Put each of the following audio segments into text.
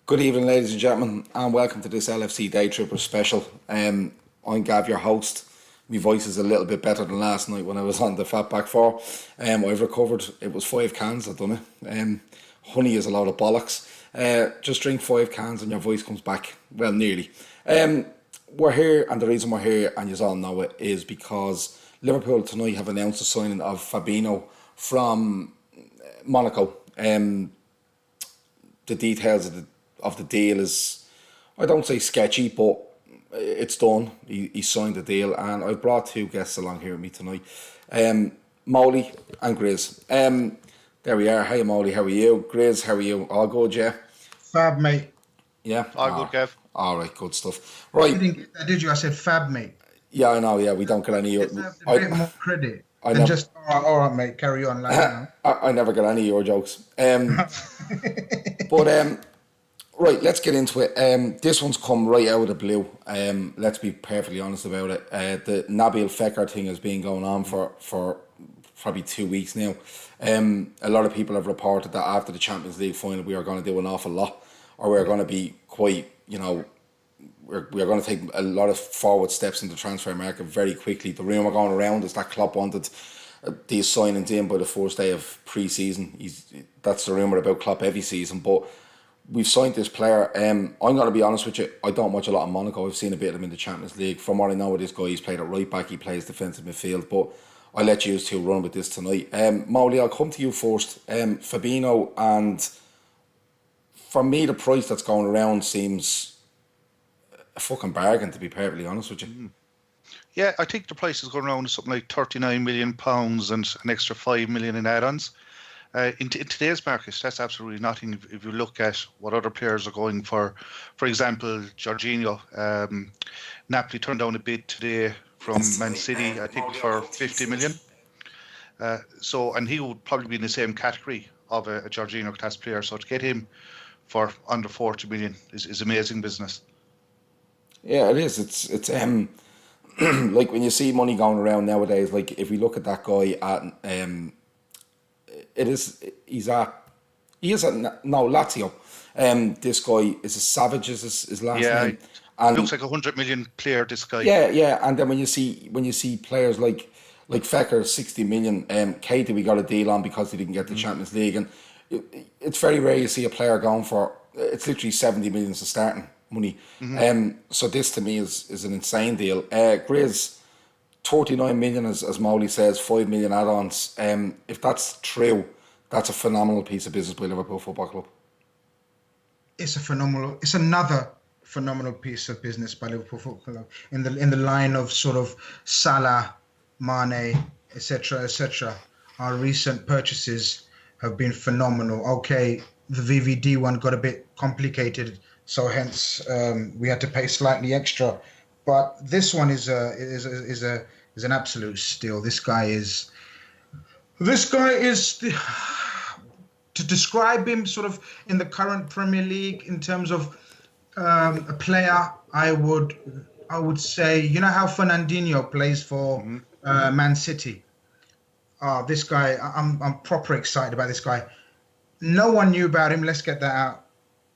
Good evening, ladies and gentlemen, and welcome to this LFC Day Tripper special. I'm Gav, your host. My voice is a little bit better than last night when I was on the Fatback 4. I've recovered. It was 5 cans, I've done it. Honey is a load of bollocks. Just drink 5 cans and your voice comes back. Well, nearly. We're here, and the reason we're here, and you all know it, is because Liverpool tonight have announced the signing of Fabinho from Monaco. The details of the deal is, I don't say sketchy, but it's done. He signed the deal, and I've brought 2 guests along here with me tonight, Moley and Grizz. There we are. Hey Moley, how are you? Grizz, how are you? All good, yeah? Fab, mate. Yeah? All good, Kev. All right, good stuff. Right. Did you? I said Fab, mate. Yeah, I know, yeah, we don't get any... Let's have a bit more credit than just, all right, mate, carry on. Like, I never get any of your jokes. But... Right, let's get into it. This one's come right out of the blue. Let's be perfectly honest about it. The Nabil Fekir thing has been going on for probably 2 weeks now. A lot of people have reported that after the Champions League final we are going to do an awful lot, or we're going to be quite, we're going to take a lot of forward steps in the transfer market very quickly. The rumour going around is that Klopp wanted these signings in by the first day of pre-season. That's the rumour about Klopp every season, but we've signed this player. I'm going to be honest with you, I don't watch a lot of Monaco. I've seen a bit of him in the Champions League. From what I know of this guy, he's played at right back, he plays defensive midfield, but I'll let you two run with this tonight. Molly, I'll come to you first. Fabinho, and for me, the price that's going around seems a fucking bargain, to be perfectly honest with you. Yeah, I think the price is going around to something like £39 million and an extra $5 million in add-ons. In today's market, that's absolutely nothing. If you look at what other players are going for example, Jorginho, Napoli turned down a bid today from Man City, I think for 50 million. And he would probably be in the same category of a Jorginho class player. So to get him for under 40 million is amazing business. Yeah, it is. It's like when you see money going around nowadays. Like if we look at that guy at he's at Lazio. This guy is a savage, is his last name. And looks like a 100 million player, this guy. Yeah. And then when you see players like Fekir, 60 million, Katie we got a deal on because he didn't get the Champions League, and it's very rare you see a player going for, it's literally 70 million as starting money. So this to me is an insane deal. Grizz, 39 million, as Moley says, 5 million add-ons. If that's true, that's a phenomenal piece of business by Liverpool Football Club. It's another phenomenal piece of business by Liverpool Football Club in the line of sort of Salah, Mane, etc. Our recent purchases have been phenomenal. Okay, the VVD one got a bit complicated, so hence we had to pay slightly extra. But this one is an absolute steal. This guy is to describe him sort of in the current Premier League in terms of a player. I would say, you know how Fernandinho plays for Man City. This guy, I'm proper excited about this guy. No one knew about him. Let's get that out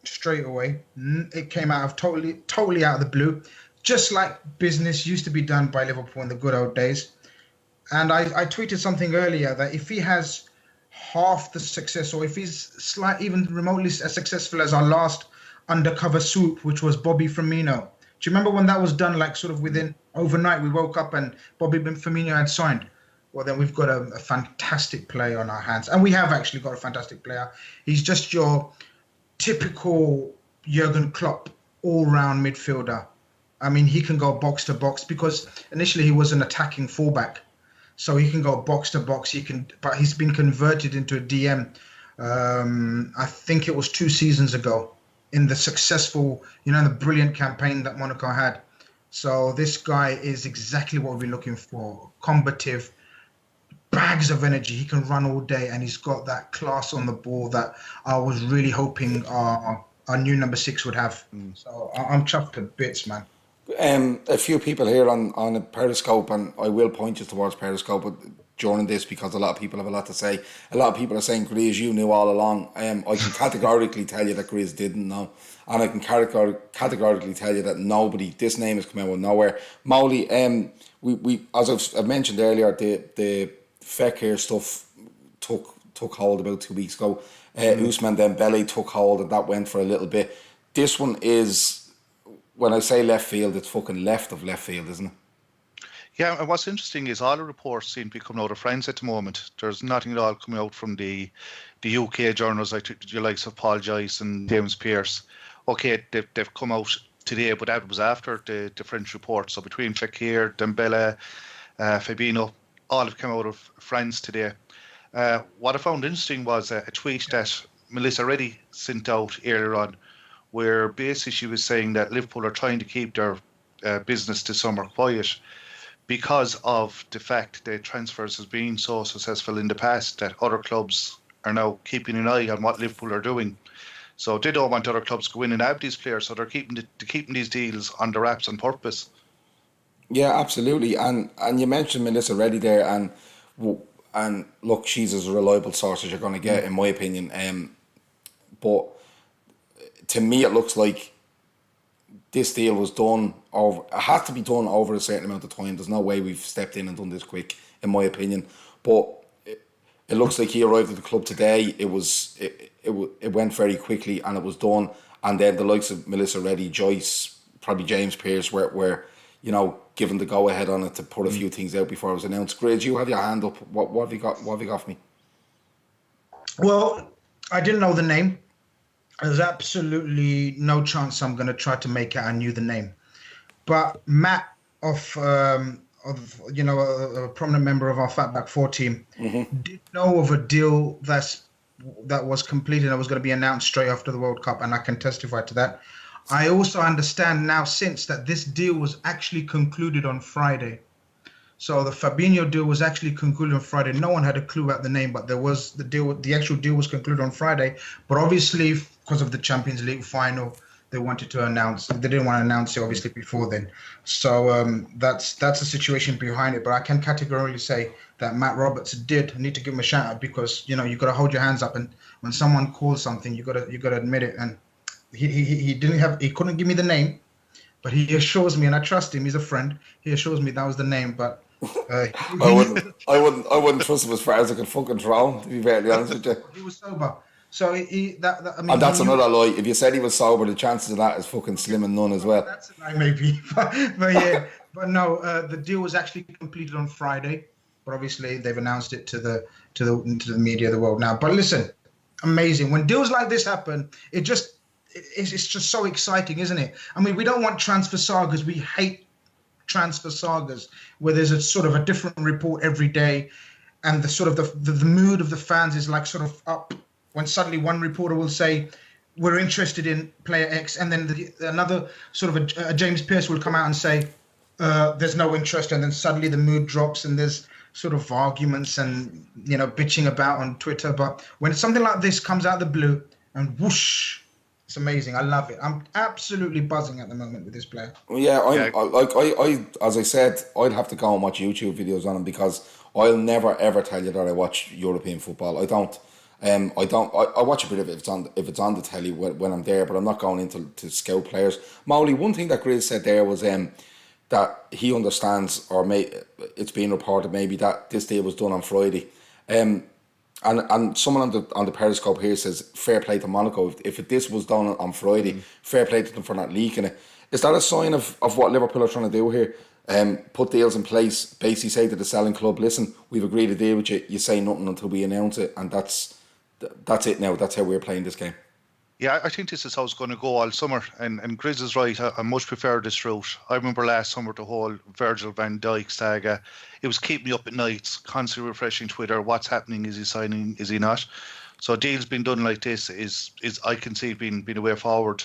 straight away. It came out of totally out of the blue. Just like business used to be done by Liverpool in the good old days. And I tweeted something earlier that if he has half the success, or if he's even remotely as successful as our last undercover swoop, which was Bobby Firmino. Do you remember when that was done, like sort of within overnight, we woke up and Bobby Firmino had signed? Well, then we've got a fantastic player on our hands. And we have actually got a fantastic player. He's just your typical Jurgen Klopp all-round midfielder. I mean, he can go box to box because initially he was an attacking fullback, so he can go box to box. But he's been converted into a DM. I think it was 2 seasons ago in the successful, the brilliant campaign that Monaco had. So this guy is exactly what we're looking for. Combative, bags of energy. He can run all day, and he's got that class on the ball that I was really hoping our new number 6 would have. So I'm chuffed to bits, man. A few people here on Periscope, and I will point you towards Periscope during this because a lot of people have a lot to say. A lot of people are saying, Grizz, you knew all along. I can categorically tell you that Grizz didn't know. And I can categorically tell you that this name has come out of nowhere. Moley, we as I've mentioned earlier, the Fekir stuff took hold about 2 weeks ago. Ousmane Dembele took hold, and that went for a little bit. This one is, when I say left field, it's fucking left of left field, isn't it? Yeah, and what's interesting is all the reports seem to be coming out of France at the moment. There's nothing at all coming out from the UK journals like the likes of Paul Joyce and James Pearce. Okay, they've come out today, but that was after the French report. So between Fekir, Dembele, Fabinho, all have come out of France today. What I found interesting was a tweet that Melissa Reddy sent out earlier on, where basically she was saying that Liverpool are trying to keep their business this summer quiet because of the fact that transfers has been so successful in the past that other clubs are now keeping an eye on what Liverpool are doing. So they don't want other clubs to go in and have these players, so they're keeping these deals on the wraps on purpose. Yeah, absolutely. And you mentioned Melissa Reddy there, and look, she's as reliable source as you're going to get, in my opinion. But to me, it looks like this deal was done over. It has to be done over a certain amount of time. There's no way we've stepped in and done this quick, in my opinion. But it looks like he arrived at the club today. It went very quickly, and it was done. And then the likes of Melissa Reddy, Joyce, probably James Pearce were given the go ahead on it to put a few things out before it was announced. Grizz, you have your hand up. What have you got? What have you got for me? Well, I didn't know the name. There's absolutely no chance I'm going to try to make it. I knew the name, but Matt of a prominent member of our Fatback 4 team did know of a deal that was completed and was going to be announced straight after the World Cup, and I can testify to that. I also understand now since that this deal was actually concluded on Friday. So the Fabinho deal was actually concluded on Friday. No one had a clue about the name, but there was the deal. The actual deal was concluded on Friday. But obviously, because of the Champions League final, they wanted to announce. They didn't want to announce it obviously before then. So that's the situation behind it. But I can categorically say that Matt Roberts did need to give him a shout out because you got to hold your hands up, and when someone calls something, you got to admit it. And he couldn't give me the name, but he assures me, and I trust him. He's a friend. He assures me that was the name, but. I wouldn't trust him as far as I could fucking throw him, to be very honest with you. He was sober, so I mean. And that's another lie. If you said he was sober, the chances of that is fucking slim and none as well. That's a lie, maybe, but yeah, but no. The deal was actually completed on Friday, but obviously they've announced it to the media of the world now. But listen, amazing when deals like this happen. It's just so exciting, isn't it? I mean, we don't want transfer sagas. We hate transfer sagas where there's a sort of a different report every day, and the sort of the mood of the fans is like sort of up when suddenly one reporter will say we're interested in player X, and then another sort of a James Pearce will come out and say there's no interest, and then suddenly the mood drops and there's sort of arguments and bitching about on Twitter. But when something like this comes out of the blue and whoosh, it's amazing. I love it. I'm absolutely buzzing at the moment with this player. Yeah, I as I said, I'd have to go and watch YouTube videos on him because I'll never ever tell you that I watch European football. I don't. I watch a bit of it if it's on the telly when I'm there, but I'm not going into to scout players. Molly, one thing that Grizz said there was that he understands, or it's being reported maybe that this deal was done on Friday. And someone on the Periscope here says fair play to Monaco. If this was done on Friday, fair play to them for not leaking it. Is that a sign of what Liverpool are trying to do here? Put deals in place, basically say to the selling club, listen, we've agreed to deal with you. You say nothing until we announce it, and that's it now. That's how we're playing this game. Yeah, I think this is how it's going to go all summer. And Grizz is right. I much prefer this route. I remember last summer the whole Virgil van Dijk saga. It was keeping me up at nights, constantly refreshing Twitter. What's happening? Is he signing? Is he not? So deals being done like this is I can see being a way forward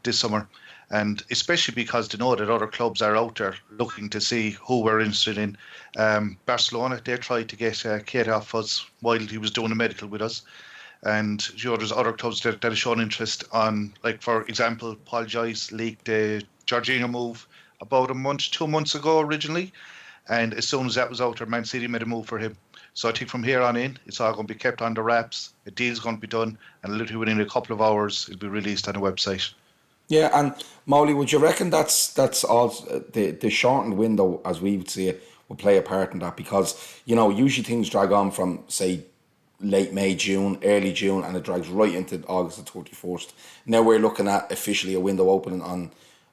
this summer. And especially because they know that other clubs are out there looking to see who we're interested in. Barcelona, they tried to get Kate off us while he was doing a medical with us. And there's other clubs that have shown interest on, like, for example, Paul Joyce leaked the Jorginho move about 2 months ago originally, and as soon as that was out there, Man City made a move for him. So I think from here on in, it's all going to be kept under wraps. A deal's going to be done, and literally within a couple of hours, it'll be released on the website. Yeah, and Molly, would you reckon that's all the shortened window, as we would see it, will play a part in that? Because, usually things drag on from, say, late May, June, early June, and it drags right into August the 31st. Now we're looking at officially a window opening on,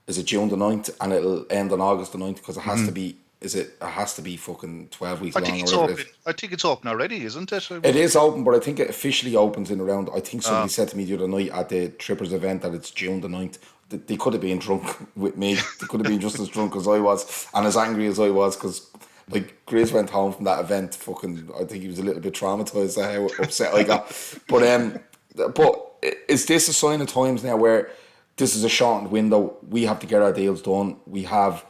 is it June the 9th, and it'll end on August the 9th, because it has to be, it has to be fucking 12 weeks long. I think it's open already, isn't it? It is open, but I think it officially opens in around, I think somebody said to me the other night at the Trippers event that it's June the 9th. They could have been drunk with me. They could have been just as drunk as I was and as angry as I was, because Grizz went home from that event fucking, I think he was a little bit traumatised at how upset I got. But is this a sign of times now where this is a shortened window, we have to get our deals done, we have,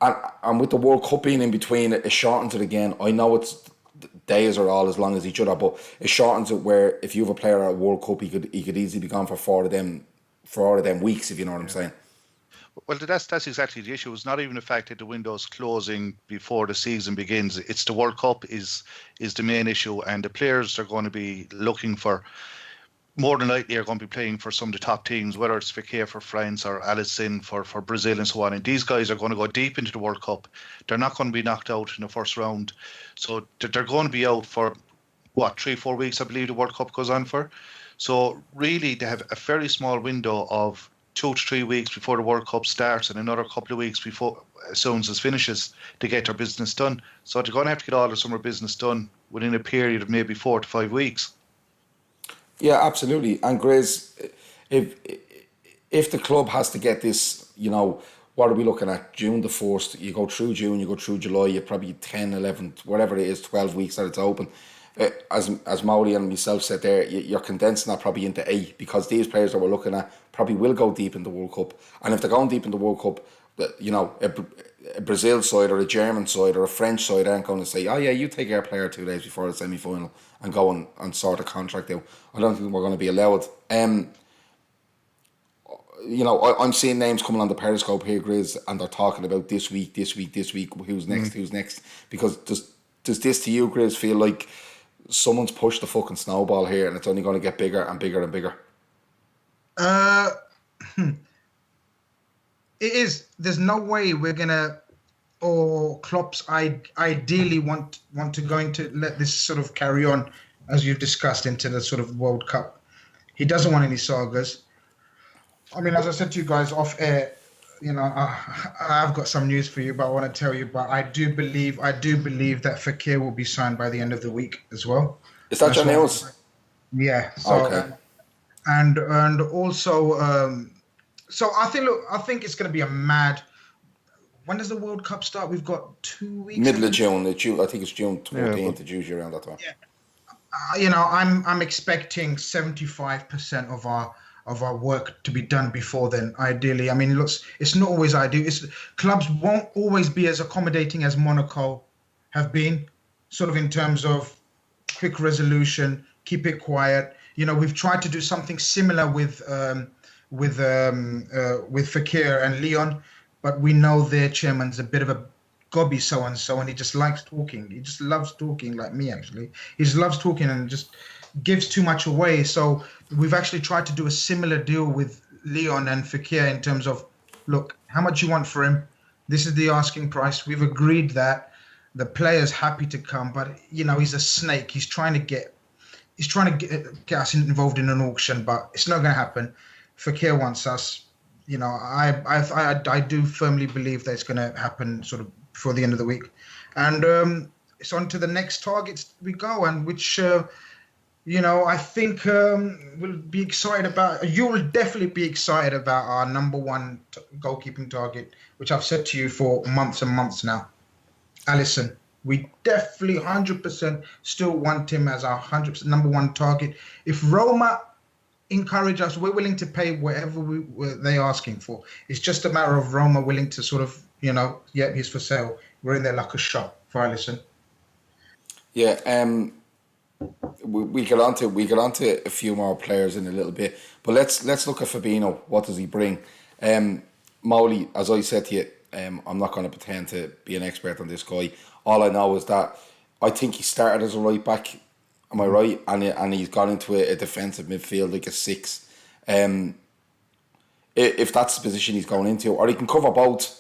and with the World Cup being in between, it shortens it again. I know it's days are all as long as each other, but it shortens it where if you have a player at a World Cup, he could easily be gone for four of them weeks, if you know what I'm saying. Well, that's exactly the issue. It's not even the fact that the window's closing before the season begins. It's the World Cup is the main issue, and the players are going to be looking for, more than likely, are going to be playing for some of the top teams, whether it's Fekir for France or Alisson for Brazil and so on. And these guys are going to go deep into the World Cup. They're not going to be knocked out in the first round. So they're going to be out for, 3-4 weeks, I believe the World Cup goes on for. So really, they have a very small window of 2 to 3 weeks before the World Cup starts and another couple of weeks before, as soon as it finishes, to get their business done. So they're going to have to get all their summer business done within a period of maybe 4 to 5 weeks. Yeah, absolutely. And Grizz, if the club has to get this, what are we looking at? June the 1st, you go through June, you go through July, you're probably 10, 11, whatever it is, 12 weeks that it's open. As Molly and myself said there, you're condensing that probably into 8, because these players that we're looking at probably will go deep in the World Cup. And if they're going deep in the World Cup, a Brazil side or a German side or a French side aren't going to say, oh yeah, you take our player 2 days before the semi-final and go and sort a contract out. I don't think we're going to be allowed. I'm seeing names coming on the Periscope here, Grizz, and they're talking about this week, who's next. Because does this to you, Grizz, feel like someone's pushed the fucking snowball here and it's only going to get bigger and bigger and bigger? It is. There's no way we're gonna, or Klopp's ideally want to going to let this sort of carry on, as you've discussed, into the sort of World Cup. He doesn't want any sagas. I mean, as I said to you guys off air, I've got some news for you, but I want to tell you. But I do believe that Fekir will be signed by the end of the week as well. Is that your news? Yeah. So, okay. And also, so I think it's going to be a mad. When does the World Cup start? We've got 2 weeks. Middle of June. I think it's June 14th. It's usually around that time. Yeah. I'm expecting 75% of our work to be done before then, ideally. I mean, it's not always ideal. Clubs won't always be as accommodating as Monaco have been, sort of in terms of quick resolution, keep it quiet. We've tried to do something similar with Fekir and Leon, but we know their chairman's a bit of a gobby so-and-so, and he just likes talking. He just loves talking, like me, actually. He just loves talking and just gives too much away. So we've actually tried to do a similar deal with Leon and Fekir in terms of, look, how much you want for him? This is the asking price. We've agreed that the player's happy to come, but he's a snake. He's trying to get us involved in an auction, but it's not going to happen. Fekir wants us. I do firmly believe that it's going to happen sort of before the end of the week, and it's on to the next targets we go, and which. I think we'll be excited about. You'll definitely be excited about our number one goalkeeping target, which I've said to you for months and months now. Alisson, we definitely 100% still want him as our 100% number one target. If Roma encourage us, we're willing to pay whatever they're asking for. It's just a matter of Roma willing to sort of, he's for sale. We're in there like a shot for Alisson. Yeah. We get onto a few more players in a little bit, but let's look at Fabinho. What does he bring? Moley, as I said to you, I'm not going to pretend to be an expert on this guy. All I know is that I think he started as a right back. Am I right? And he's gone into a defensive midfield like a 6. If that's the position he's going into, or he can cover both.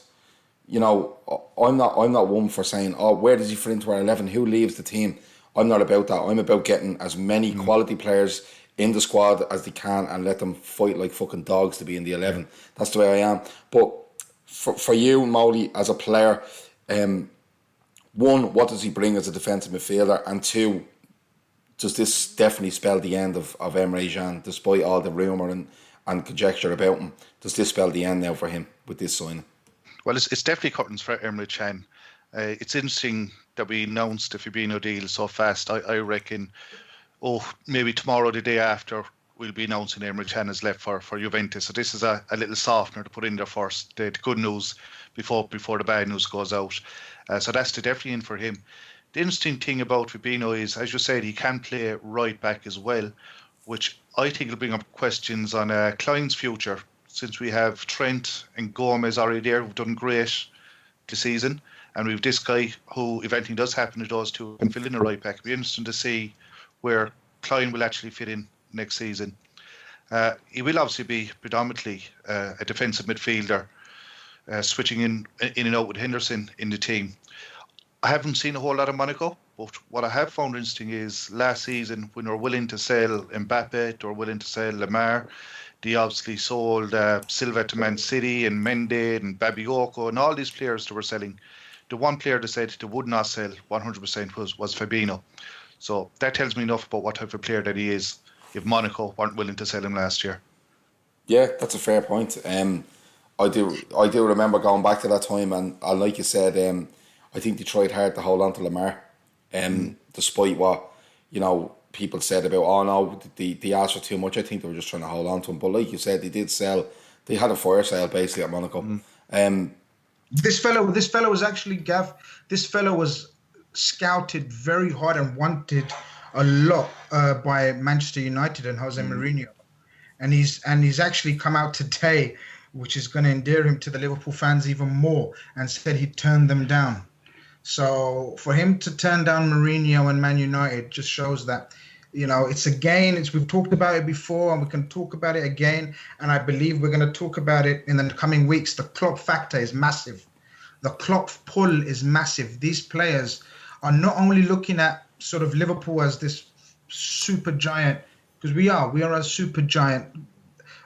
You know, I'm not one for saying, oh, where does he fit into our 11? Who leaves the team? I'm not about that. I'm about getting as many quality players in the squad as they can and let them fight like fucking dogs to be in the 11. That's the way I am. But for you, Moley, as a player, one, what does he bring as a defensive midfielder? And two, does this definitely spell the end of Emre Can, despite all the rumour and conjecture about him? Does this spell the end now for him with this signing? Well, it's definitely curtains for Emre Can. It's interesting that we announced the Fabinho deal so fast. I reckon, maybe tomorrow, the day after, we'll be announcing Emre Can has left for Juventus. So this is a little softener to put in there first, the good news before the bad news goes out. So that's definitely in for him. The interesting thing about Fabinho is, as you said, he can play right back as well, which I think will bring up questions on Klein's future, since we have Trent and Gomez already there who've done great this season, and we've this guy who, if anything does happen to those two, can fill in a right back. It'll be interesting to see where Klein will actually fit in next season. He will obviously be predominantly a defensive midfielder, switching in and out with Henderson in the team. I haven't seen a whole lot of Monaco, but what I have found interesting is last season when they were willing to sell Mbappe, they were willing to sell Lemar. They obviously sold Silva to Man City and Mendy and Bakayoko and all these players they were selling. The one player they said they would not sell 100% was Fabinho. So that tells me enough about what type of player that he is if Monaco weren't willing to sell him last year. Yeah, that's a fair point. I do remember going back to that time, and like you said, I think they tried hard to hold on to Lemar, despite what people said about, oh no, they asked for too much. I think they were just trying to hold on to him. But like you said, they did sell. They had a fire sale basically at Monaco. This fellow was actually This fellow was scouted very hard and wanted a lot by Manchester United and Jose Mourinho, and he's actually come out today, which is going to endear him to the Liverpool fans even more, and said he turned them down. So for him to turn down Mourinho and Man United just shows that, it's we've talked about it before and we can talk about it again. And I believe we're going to talk about it in the coming weeks. The Klopp factor is massive. The Klopp pull is massive. These players are not only looking at sort of Liverpool as this super giant, because we are a super giant,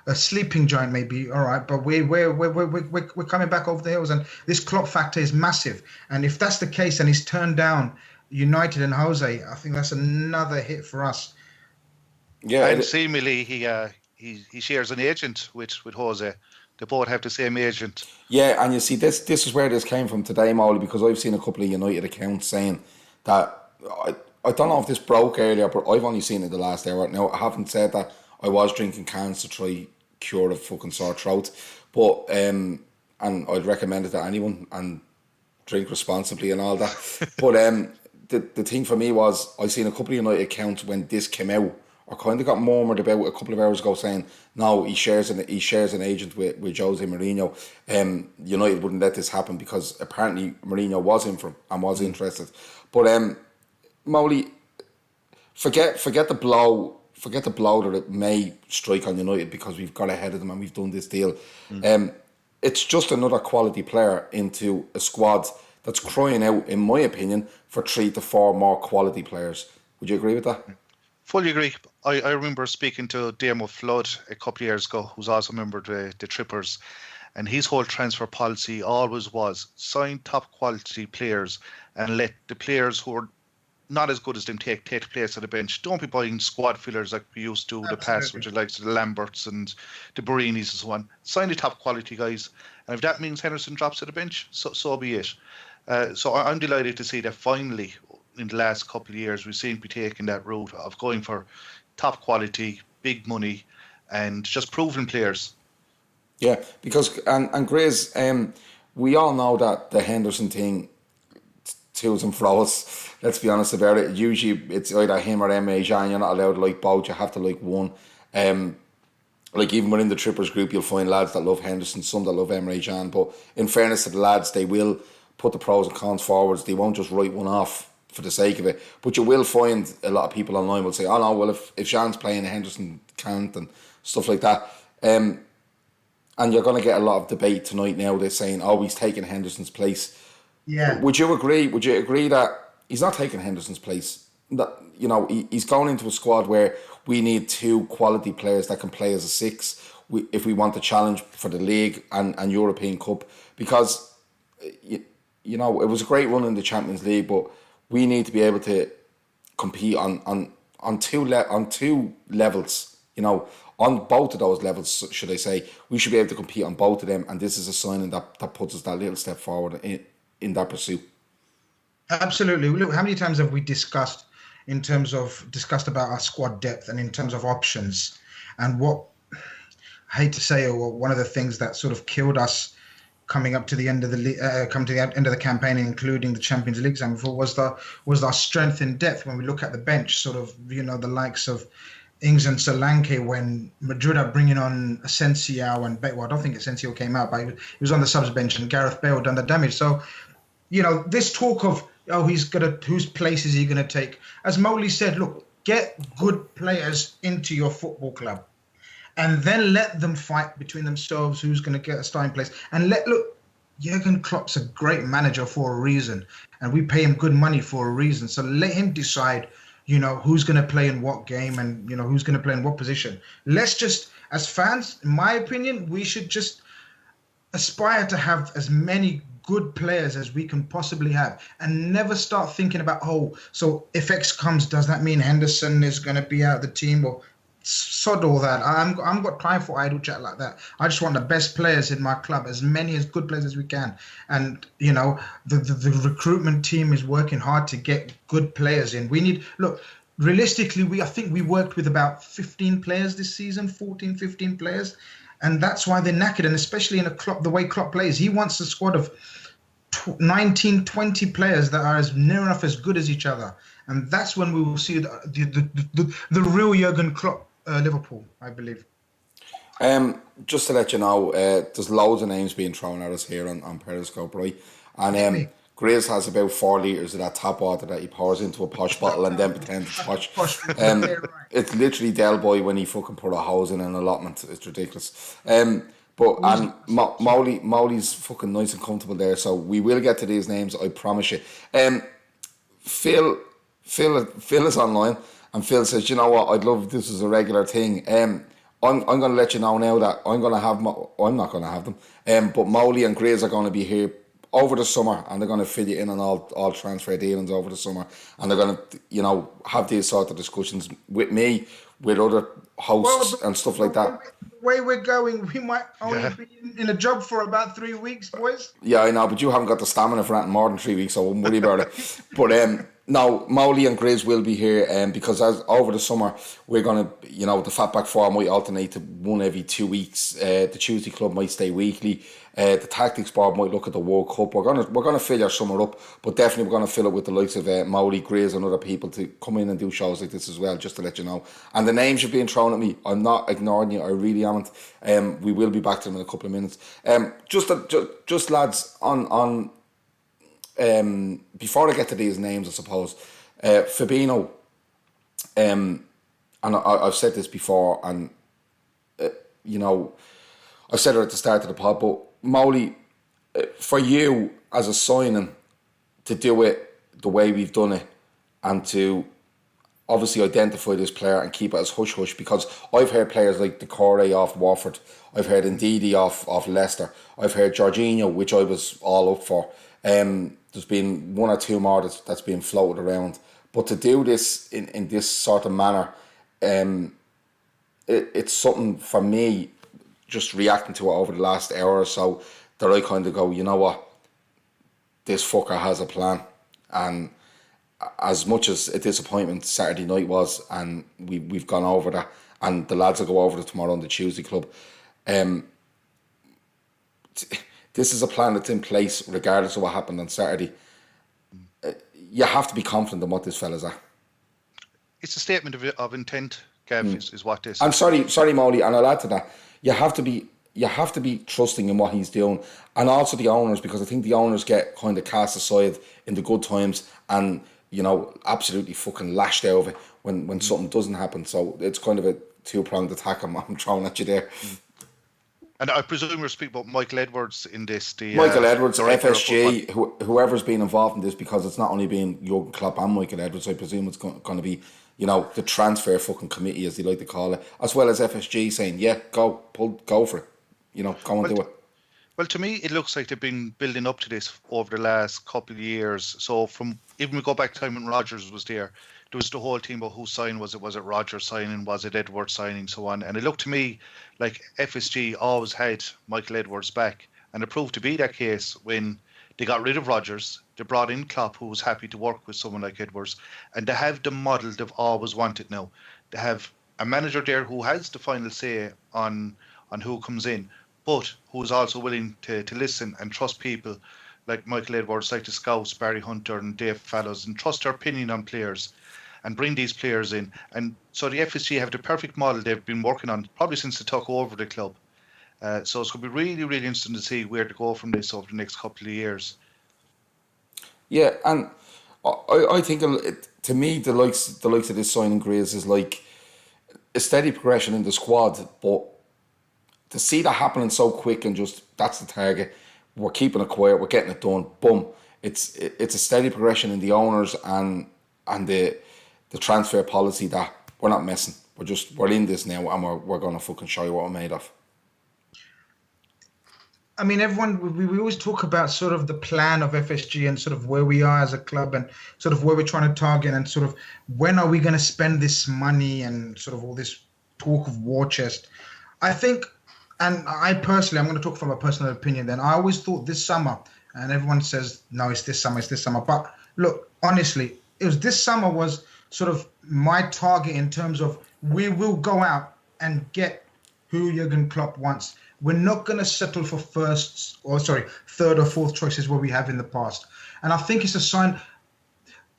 a sleeping giant maybe, all right, but we're coming back over the hills, and this Klopp factor is massive. And if that's the case, and he's turned down United and Jose, I think that's another hit for us. Yeah, and seemingly he shares an agent with Jose. They both have the same agent. Yeah, and you see, this is where this came from today, Molly, because I've seen a couple of United accounts saying that I don't know if this broke earlier, but I've only seen it the last hour. Now, I haven't said that I was drinking cans to try cure a fucking sore throat, but and I'd recommend it to anyone, and drink responsibly and all that. But the thing for me was, I seen a couple of United accounts when this came out, or kind of got murmured about a couple of hours ago, saying no, he shares an agent with Jose Mourinho. United wouldn't let this happen because apparently Mourinho was in for him and was interested. But Molly, forget the blow. Forget the blow that it may strike on United because we've got ahead of them and we've done this deal. It's just another quality player into a squad that's crying out, in my opinion, for 3 to 4 more quality players. Would you agree with that? Fully agree. I remember speaking to Damo Flood a couple of years ago, who's also a member of the Trippers, and his whole transfer policy always was sign top quality players and let the players who are not as good as them take place on the bench. Don't be buying squad fillers like we used to in the past, which are like the Lamberts and the Barinis and so on. Sign the top quality guys, and if that means Henderson drops to the bench, so be it. So I'm delighted to see that finally, in the last couple of years, we seem to be taking that route of going for top quality, big money, and just proven players. Yeah, because and Grizz, we all know that the Henderson thing, twos and fro's, let's be honest about it. Usually it's either him or Emre Can. You're not allowed to like both, you have to like one. like even within the Trippers group, you'll find lads that love Henderson, some that love Emre Can. But in fairness to the lads, they will put the pros and cons forwards. They won't just write one off for the sake of it. But you will find a lot of people online will say, "Oh no, well if Can's playing, Henderson can't," and stuff like that. And you're going to get a lot of debate tonight now. They're saying, "Oh, he's taking Henderson's place." Yeah. Would you agree? Would you agree that he's not taking Henderson's place? That he's going into a squad where we need two quality players that can play as a six. If we want to challenge for the league and European Cup, because it was a great run in the Champions League, but we need to be able to compete on two levels. On both of those levels, should I say, we should be able to compete on both of them, and this is a signing that puts us that little step forward in that pursuit. Absolutely. Look, how many times have we discussed about our squad depth and in terms of options, and what I hate to say, or one of the things that sort of killed us coming up to the end of the end of the campaign, including the Champions League was our strength in depth. When we look at the bench, sort of the likes of Ings and Solanke, when Madrid are bringing on Asensio and I don't think Asensio came out, but he was on the subs bench, and Gareth Bale done the damage. So this talk of whose place is he gonna take? As Moley said, look, get good players into your football club, and then let them fight between themselves who's gonna get a starting place. And look, Jurgen Klopp's a great manager for a reason, and we pay him good money for a reason. So let him decide, who's gonna play in what game, and who's gonna play in what position. Let's just, as fans, in my opinion, we should just aspire to have as many good players as we can possibly have, and never start thinking about, so if X comes, does that mean Henderson is going to be out of the team? Or sod all that. I'm got time for idle chat like that. I just want the best players in my club, as many as good players as we can. And the recruitment team is working hard to get good players in. We need, look, realistically, I think we worked with about 15 players this season, 14, 15 players. And that's why they're knackered. And especially in the way Klopp plays, he wants a squad of 19, 20 players that are as near enough as good as each other. And that's when we will see the real Jurgen Klopp Liverpool, I believe. Just to let you know, there's loads of names being thrown at us here on Periscope, right? And Grizz has about 4 litres of that tap water that he pours into a posh bottle and then pretends it's posh. It's literally Del Boy when he fucking put a hose in an allotment. It's ridiculous. Molly's fucking nice and comfortable there, so we will get to these names, I promise you. Phil is online, and Phil says, "You know what? I'd love if this was a regular thing." I'm going to let you know now that I'm not going to have them. But Moley and Grizz are going to be here over the summer, and they're going to fill you in on all transfer dealings over the summer, and they're going to have these sort of discussions with me, with other hosts and stuff like that. The way we're going, we might only be in a job for about 3 weeks, boys. Yeah, I know, but you haven't got the stamina for that in more than 3 weeks, so I wouldn't worry about it. But no, Moley and Grizz will be here, because as over the summer we're gonna, the Fatback Four might alternate to one every 2 weeks. The Tuesday Club might stay weekly. The Tactics Board might look at the World Cup. We're gonna fill your summer up, but definitely we're gonna fill it with the likes of Moley, Grizz, and other people to come in and do shows like this as well. Just to let you know. And the names you're being thrown at me, I'm not ignoring you. I really haven't. We will be back to them in a couple of minutes. Just lads on. Before I get to these names, I suppose, Fabinho, and I've said this before, and I said it at the start of the pod, but Moley, for you as a signing to do it the way we've done it, and to obviously identify this player and keep it as hush-hush, because I've heard players like Decore off Watford, I've heard Ndidi off Leicester, I've heard Jorginho, which I was all up for. There's been one or two more that's been floated around. But to do this in this sort of manner, it's something for me, just reacting to it over the last hour or so, that I kind of go, you know what, this fucker has a plan. And as much as a disappointment Saturday night was, and we've gone over that, and the lads will go over it tomorrow on the Tuesday Club, this is a plan that's in place regardless of what happened on Saturday. You have to be confident in what this fella's at. It's a statement of intent Gav, is what this I'm is. sorry, Molly, and I'll add to that. You have to be trusting in what he's doing, and also the owners, because I think the owners get kind of cast aside in the good times, and absolutely fucking lashed out of it when something doesn't happen. So it's kind of a two-pronged attack I'm throwing at you there. And I presume you're speaking about Michael Edwards in this. Michael Edwards, director of FSG, whoever's been involved in this, because it's not only been Jurgen Klopp and Michael Edwards. I presume it's going to be, the transfer fucking committee, as they like to call it, as well as FSG saying, yeah, go for it, go and do it. Well, to me, it looks like they've been building up to this over the last couple of years. So even we go back to time when Rodgers was there was the whole team about who signed. Was it Rodgers signing? Was it Edwards signing? So on. And it looked to me like FSG always had Michael Edwards back. And it proved to be that case when they got rid of Rodgers. They brought in Klopp, who was happy to work with someone like Edwards. And they have the model they've always wanted now. They have a manager there who has the final say on who comes in, but who is also willing to listen and trust people like Michael Edwards, like the scouts, Barry Hunter and Dave Fallows, and trust their opinion on players and bring these players in. And so the FSG have the perfect model they've been working on probably since they took over the club. So it's going to be really, really interesting to see where to go from this over the next couple of years. Yeah, and I think to me the likes of this signing Grizz is like a steady progression in the squad, but to see that happening so quick and just that's the target, we're keeping it quiet, we're getting it done, boom. It's a steady progression in the owners and the transfer policy that we're not messing. We're in this now, and we're gonna fucking show you what we're made of. I mean, everyone, we always talk about sort of the plan of FSG and sort of where we are as a club and sort of where we're trying to target and sort of when are we going to spend this money and sort of all this talk of war chest. I think, and I personally, I'm going to talk from a personal opinion then, I always thought this summer, and everyone says, no, it's this summer. But look, honestly, this summer was sort of my target in terms of we will go out and get who Jurgen Klopp wants. We're not going to settle for third or fourth choices where we have in the past. And I think it's a sign,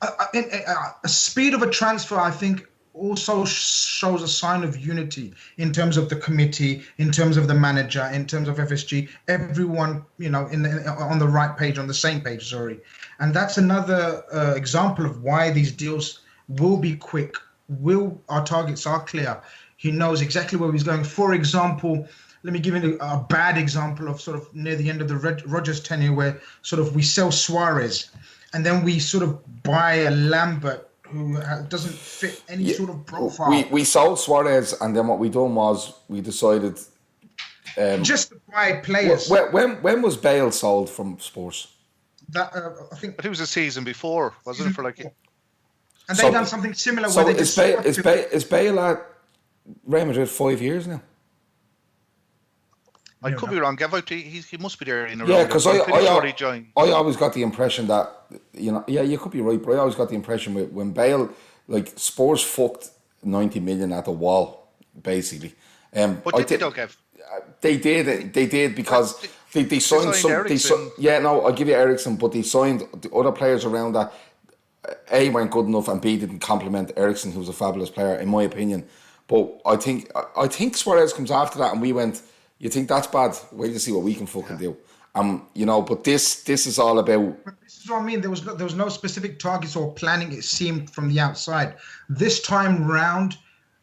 a speed of a transfer, I think, also shows a sign of unity in terms of the committee, in terms of the manager, in terms of FSG, everyone, on the right page, on the same page, sorry. And that's another example of why these deals will be quick. Our targets are clear. He knows exactly where he's going. For example, let me give you a bad example of sort of near the end of the Rodgers tenure where sort of we sell Suarez and then we sort of buy a Lambert who doesn't fit any sort of profile. We sold Suarez, and then what we done was we decided just to buy players. When was Bale sold from Spurs? That I think it was a season before, wasn't it? For like, and they've done something similar. So where they is Bale at Real Madrid 5 years now? I could be wrong, Gav. He must be there in a yeah, because I always got the impression that you could be right, but I always got the impression when Bale, like Spurs fucked 90 million at the wall, basically. But did they though, Gav? They did because they signed some. I'll give you Eriksen, but they signed the other players around that. A, weren't good enough, and B, didn't complement Eriksen, who was a fabulous player in my opinion. But I think Suarez comes after that, and we went. You think that's bad? Wait to see what we can fucking do. But this is all about. This is what I mean. There was no specific targets or planning. It seemed from the outside. This time round,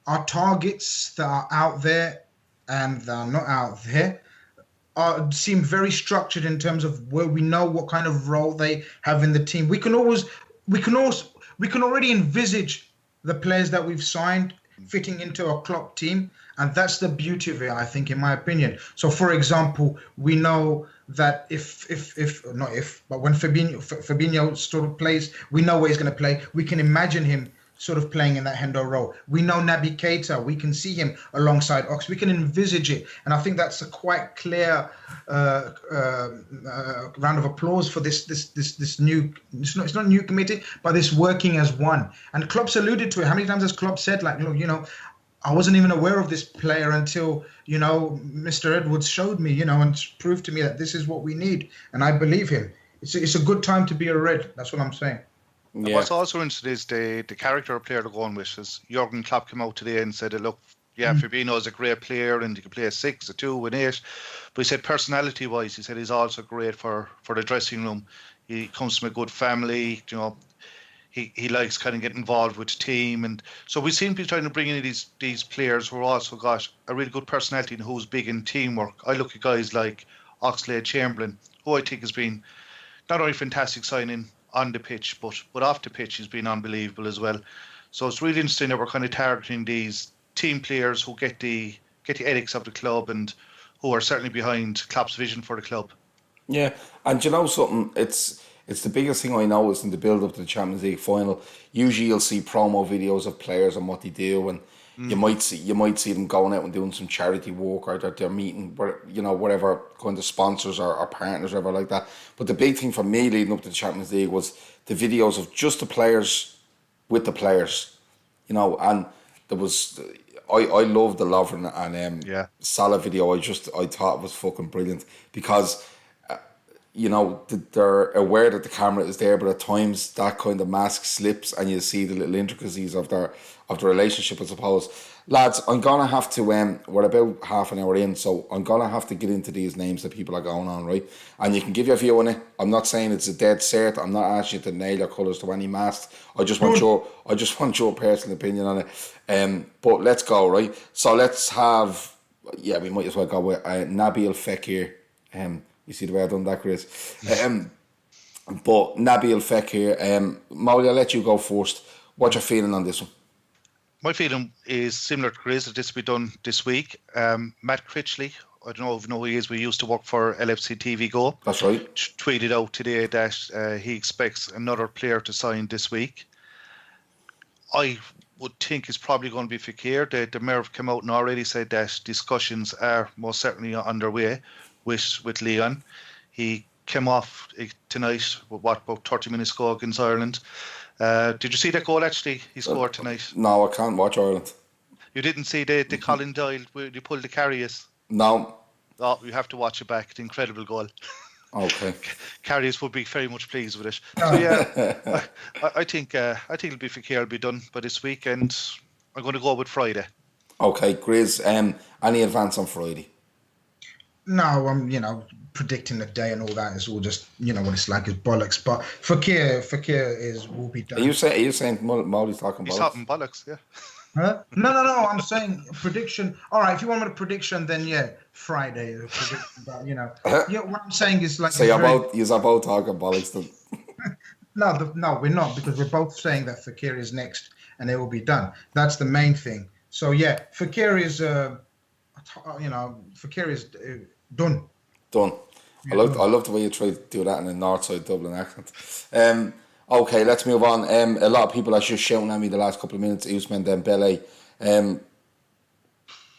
our targets that are out there and that are not out there seem very structured in terms of where we know what kind of role they have in the team. We can already envisage the players that we've signed fitting into a Klopp team. And that's the beauty of it, I think, in my opinion. So, for example, we know that but when Fabinho sort of plays, we know where he's going to play. We can imagine him sort of playing in that Hendo role. We know Naby Keita. We can see him alongside Ox. We can envisage it. And I think that's a quite clear round of applause for this new, it's not a new committee, but this working as one. And Klopp's alluded to it. How many times has Klopp said, like, look, I wasn't even aware of this player until, Mr. Edwards showed me, and proved to me that this is what we need. And I believe him. It's a good time to be a Red. That's what I'm saying. And what's also interesting is the character of player they're going with. As Jurgen Klopp came out today and said, look, Fabinho is a great player and he can play a 6, a 2, an 8. But he said personality-wise, he said he's also great for the dressing room. He comes from a good family, He likes kind of getting involved with the team, and so we seem to be trying to bring in these players who also got a really good personality and who's big in teamwork. I look at guys like Oxlade-Chamberlain, who I think has been not only fantastic signing on the pitch, but off the pitch he's been unbelievable as well. So it's really interesting that we're kind of targeting these team players who get the ethics of the club and who are certainly behind Klopp's vision for the club. Yeah, and you know something, it's the biggest thing I noticed in the build up to the Champions League final. Usually you'll see promo videos of players and what they do, and you might see them going out and doing some charity work, or they're meeting whatever kind of sponsors or partners or whatever like that. But the big thing for me leading up to the Champions League was the videos of just the players with the players, and there was I loved the Lovren and Salah video. I thought it was fucking brilliant because they're aware that the camera is there, but at times that kind of mask slips and you see the little intricacies of the relationship, I suppose. Lads, I'm gonna have to we're about half an hour in, so I'm gonna have to get into these names that people are going on, right? And you can give your view on it. I'm not saying it's a dead cert. I'm not asking you to nail your colours to any mast. I just want your personal opinion on it. But let's go, right? So let's have we might as well go with Nabil Fekir. You see the way I've done that, Grizz. But Nabil Fekir, Molly, I'll let you go first. What's your feeling on this one? My feeling is similar to Grizz, that this will be done this week. Matt Critchley, I don't know if you know who he is, we used to work for LFC TV Go. That's right. Tweeted out today that he expects another player to sign this week. I would think it's probably going to be Fekir. The mayor have come out and already said that discussions are most certainly underway with Leon. He came off tonight, about 30 minutes ago against Ireland. Did you see that goal actually he scored tonight? No, I can't watch Ireland. You didn't see the Colin Doyle where you pulled the Carriers? No. Oh, you have to watch it back. It's an incredible goal. Okay. Carriers would be very much pleased with it. So yeah, I think it'll be Fekir will be done by this week, and I'm going to go with Friday. Okay, Grizz, any advance on Friday? No, I'm predicting the day and all that is all just what it's like is bollocks. But Fekir will be done. Are you saying Molly's talking bollocks? He's talking bollocks, yeah. Huh? No. I'm saying prediction. All right, if you want me to prediction, then Friday. But what I'm saying is like. So you're about talking bollocks then. No, we're not, because we're both saying that Fekir is next and it will be done. That's the main thing. So Fekir is Fekir is done. Done. I love the way you try to do that in a north side Dublin accent. Okay, let's move on. A lot of people are just shouting at me the last couple of minutes. Ousmane Dembele.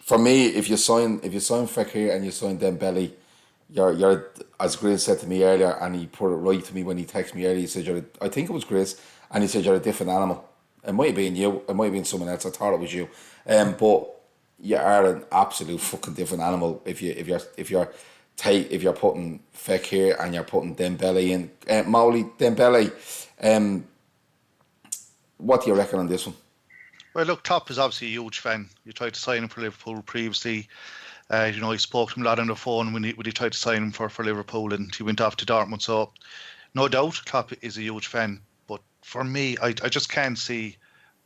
For me, if you sign Fekir and you sign Dembele, you're as Grizz said to me earlier, and he put it right to me when he texted me earlier. He said, I think it was Grizz, and he said you're a different animal. It might have been you. It might have been someone else. I thought it was you. But you are an absolute fucking different animal if you're putting Fekir and you're putting Dembele in. Moley, Dembele, what do you reckon on this one? Well, look, Klopp is obviously a huge fan. You tried to sign him for Liverpool previously. He spoke to him a lot on the phone when he tried to sign him for Liverpool, and he went off to Dortmund. So, no doubt, Klopp is a huge fan. But for me, I just can't see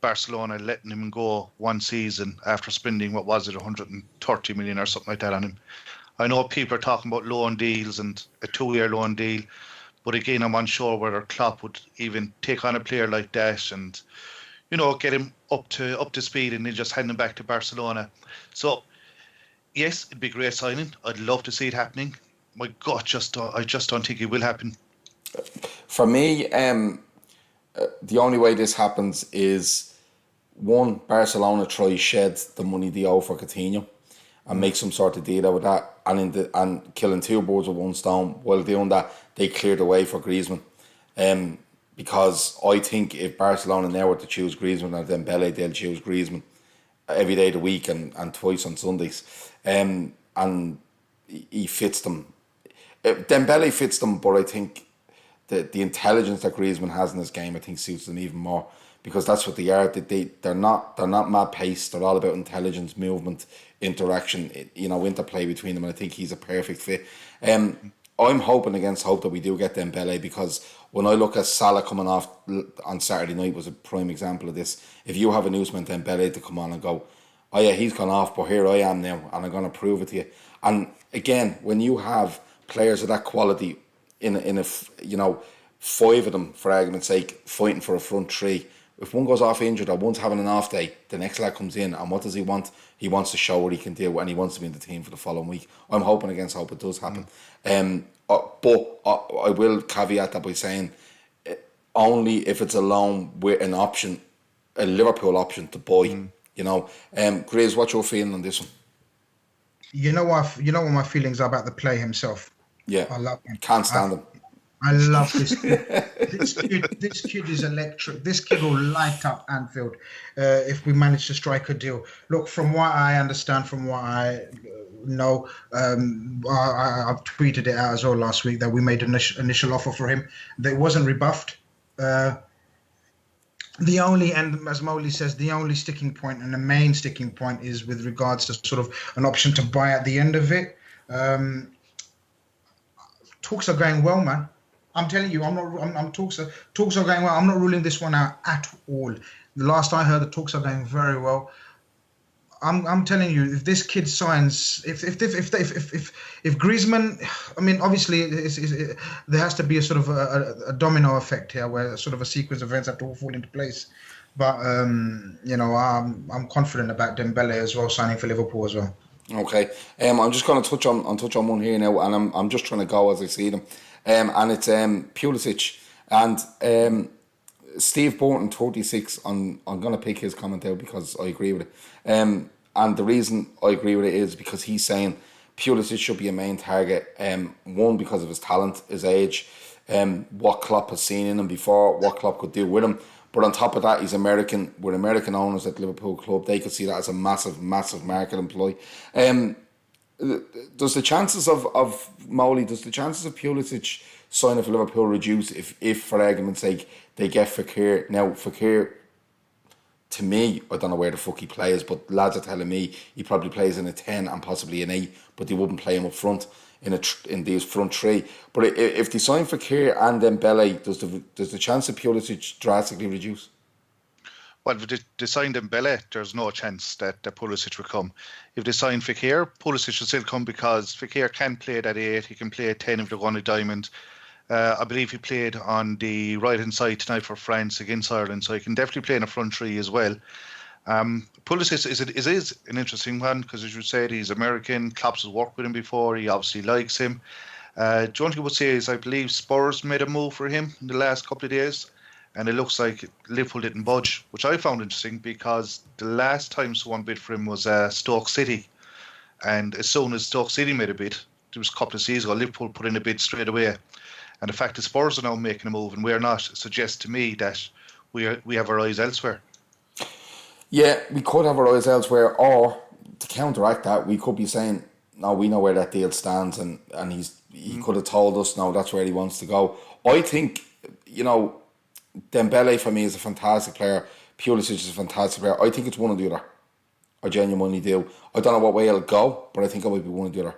Barcelona letting him go one season after spending, 130 million or something like that on him. I know people are talking about loan deals and a 2-year loan deal, but again, I'm unsure whether Klopp would even take on a player like that and, get him up to speed and then just hand him back to Barcelona. So, yes, it'd be a great signing. I'd love to see it happening. My God, I just don't think it will happen. For me, the only way this happens is, one, Barcelona try shed the money they owe for Coutinho and make some sort of deal out with that, and killing two birds with one stone. While doing that, they cleared the way for Griezmann. Because I think if Barcelona now were to choose Griezmann or Dembele, they'll choose Griezmann every day of the week and twice on Sundays. And he fits them. Dembele fits them, but I think the intelligence that Griezmann has in his game, I think suits them even more, because that's what they are. They're not mad pace. They're all about intelligence, movement, interaction, interplay between them. And I think he's a perfect fit. I'm hoping against hope that we do get Dembele, because when I look at Salah coming off on Saturday night was a prime example of this. If you have an Ousmane Dembele to come on and go, oh yeah, he's gone off, but here I am now, and I'm going to prove it to you. And again, when you have players of that quality in a 5 of them, for argument's sake, fighting for a front three, if one goes off injured or one's having an off day, the next lad comes in, and what does he want? He wants to show what he can do, and he wants to be in the team for the following week. I'm hoping against hope it does happen. But I will caveat that by saying only if it's a loan with an option, a Liverpool option to buy. Grizz, what's your feeling on this one? You know what my feelings are about the player himself. Yeah, I love him. Can't stand him. I love this kid. This kid is electric. This kid will light up Anfield if we manage to strike a deal. Look, from what I understand, from what I know, I've tweeted it out as well last week that we made an initial offer for him that wasn't rebuffed. The only, and as Moley says, the only sticking point and the main sticking point is with regards to sort of an option to buy at the end of it. Talks are going well, man. I'm telling you, talks are going well. I'm not ruling this one out at all. The last I heard, the talks are going very well. I'm telling you, if this kid signs, if Griezmann, I mean, obviously there has to be a sort of a domino effect here, where sort of a sequence of events have to all fall into place. But I'm confident about Dembele as well, signing for Liverpool as well. Okay, I'm just going to touch on one here now, and I'm just trying to go as I see them, and it's Pulisic and Steve Borton 36. I'm going to pick his comment out because I agree with it, and the reason I agree with it is because he's saying Pulisic should be a main target. One, because of his talent, his age, what Klopp has seen in him before, what Klopp could do with him. But on top of that, he's American. With American owners at Liverpool club, they could see that as a massive, massive market employ. Does the chances of Pulisic signing for Liverpool reduce if for argument's sake, they get Fekir? Now, Fekir, to me, I don't know where the fuck he plays, but lads are telling me he probably plays in a 10 and possibly an 8, but they wouldn't play him up front in these front three. But if they sign Fekir and Dembele, does the chance of Pulisic drastically reduce? Well, if they sign Dembele, there's no chance that Pulisic will come. If they sign Fekir, Pulisic will still come, because Fekir can play at 8, he can play at 10 if they're going to diamond. I believe he played on the right-hand side tonight for France against Ireland, so he can definitely play in a front three as well. Pulisic is an interesting one, because as you said, he's American. Klopp has worked with him before. He obviously likes him. The only thing I would say is I believe Spurs made a move for him in the last couple of days, and it looks like Liverpool didn't budge, which I found interesting, because the last time someone bid for him was Stoke City, and as soon as Stoke City made a bid, it was a couple of seasons ago, Liverpool put in a bid straight away. And the fact that Spurs are now making a move and we're not suggests to me that we have our eyes elsewhere. Yeah, we could have our eyes elsewhere, or to counteract that, we could be saying, no, we know where that deal stands, and he could have told us, no, that's where he wants to go. I think, Dembele for me is a fantastic player. Pulisic is a fantastic player. I think it's one or the other. I genuinely do. I don't know what way it'll go, but I think it might be one or the other.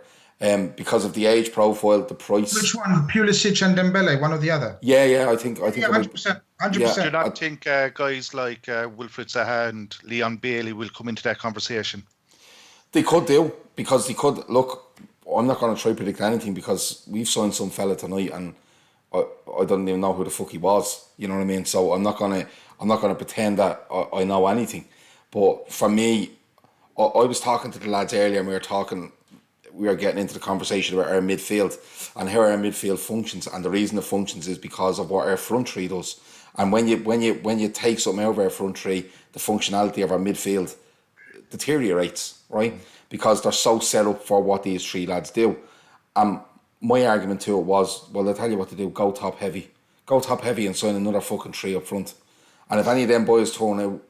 Because of the age profile, the price. Which one? Pulisic and Dembele, one or the other? Yeah, I think. Yeah, 100%. 100%. Yeah. Do you not think guys like Wilfried Zaha and Leon Bailey will come into that conversation? They could do, because they could. Look, I'm not going to try to predict anything, because we've signed some fella tonight, and I don't even know who the fuck he was. You know what I mean? So I'm not gonna pretend that I know anything. But for me, I was talking to the lads earlier, and we were getting into the conversation about our midfield and how our midfield functions, and the reason it functions is because of what our front three does. And when you take something out of our front three, the functionality of our midfield deteriorates, right? Because they're so set up for what these three lads do. My argument to it was, well, I'll tell you what to do: go top heavy and sign another fucking three up front. And if any of them boys turn out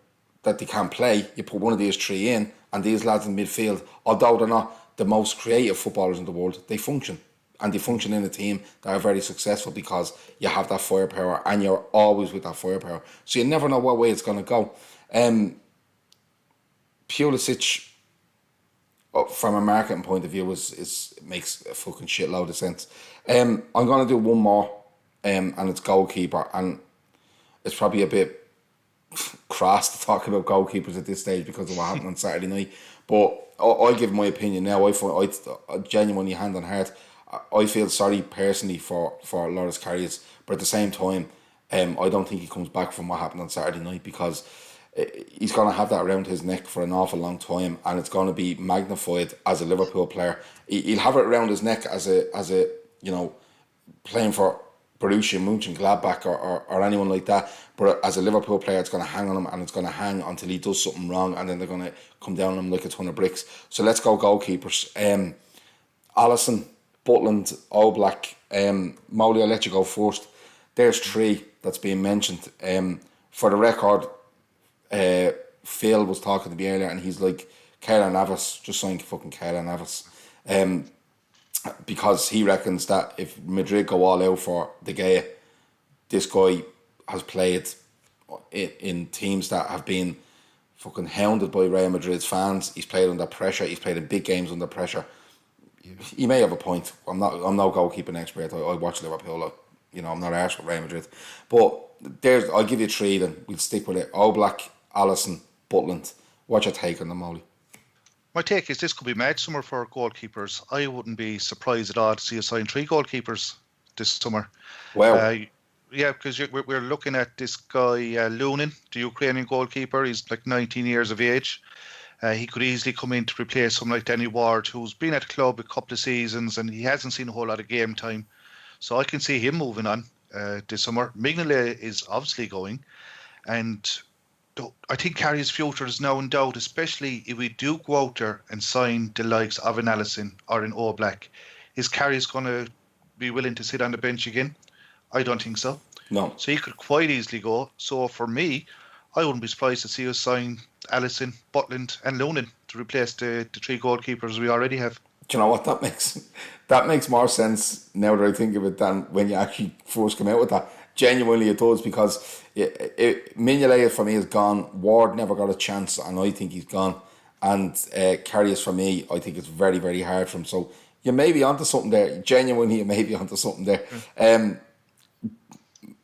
that they can't play, you put one of these three in, and these lads in midfield, although they're not the most creative footballers in the world, they function and they function in a team that are very successful because you have that firepower and you're always with that firepower. So you never know what way it's going to go. Pulisic, from a marketing point of view, is makes a fucking shitload of sense. I'm going to do one more, and it's goalkeeper, and it's probably a bit crass to talk about goalkeepers at this stage because of what happened on Saturday night. But I'll give my opinion now. I genuinely, hand on heart, I feel sorry personally for Loris Karius, but at the same time, I don't think he comes back from what happened on Saturday night because he's going to have that around his neck for an awful long time, and it's going to be magnified as a Liverpool player. He'll have it around his neck as a playing for Borussia Mönchengladbach or anyone like that. But as a Liverpool player, it's going to hang on him, and it's going to hang until he does something wrong, and then they're going to come down on him like a ton of bricks. So let's go goalkeepers. Alisson, Butland, Oblak. Moley, I'll let you go first. There's three that's being mentioned. For the record, Phil was talking to me earlier, and he's like, Keylor Navas, just sign fucking Keylor Navas. Because he reckons that if Madrid go all out for De Gea, this guy has played in teams that have been fucking hounded by Real Madrid's fans. He's played under pressure. He's played in big games under pressure. He may have a point. I'm no goalkeeping expert. I watch Liverpool. I'm not arsed with Real Madrid. But I'll give you three then. We'll stick with it. Oblak, Alisson, Butland. What's your take on them, Molly? My take is this could be mad summer for goalkeepers. I wouldn't be surprised at all to see us sign 3 goalkeepers this summer. Wow. Yeah, because we're looking at this guy Lunin, the Ukrainian goalkeeper. He's like 19 years of age. He could easily come in to replace someone like Danny Ward, who's been at the club a couple of seasons and he hasn't seen a whole lot of game time. So I can see him moving on this summer. Mignolet is obviously going, and I think Carrie's future is now in doubt, especially if we do go out there and sign the likes of an Alisson or an Oblak. Is Carrie's going to be willing to sit on the bench again? I don't think so. No. So he could quite easily go. So for me, I wouldn't be surprised to see us sign Alisson, Butland and Lunin to replace the 3 goalkeepers we already have. Do you know what that makes more sense now that I think of it than when you actually first come out with that. Genuinely it does, because Mignolet for me is gone. Ward never got a chance, and I think he's gone. And Karius for me, I think it's very, very hard for him. So you may be onto something there. Genuinely, you may be onto something there.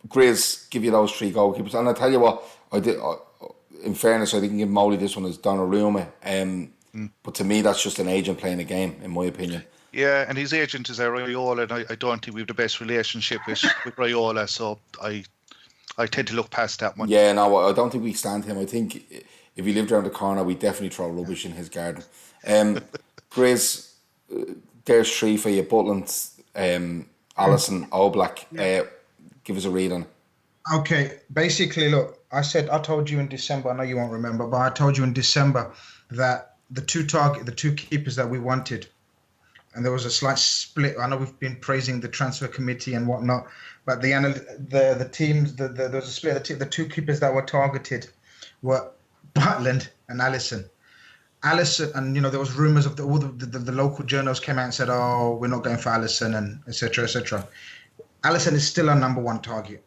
Grizz, give you those 3 goalkeepers. And I tell you what, I did. In fairness, I didn't give Moley this one as Donnarumma. But to me, that's just an agent playing a game, in my opinion. Yeah, and his agent is Raiola, and I don't think we have the best relationship with Raiola, so I tend to look past that one. Yeah, no, I don't think we stand him. I think if he lived around the corner, we'd definitely throw rubbish in his garden. Grizz, there's 3 for you. Butland, Alisson, Oblak. Give us a read on it. Okay, basically, look, I told you in December, I know you won't remember, but I told you in December that the two keepers that we wanted, and there was a slight split. I know we've been praising the transfer committee and whatnot, but the teams, there was a split. The 2 keepers that were targeted were Butland and Alisson. Alisson, and there was rumours of all the local journals came out and said, "Oh, we're not going for Alisson," and etc. etc. Alisson is still a number 1 target.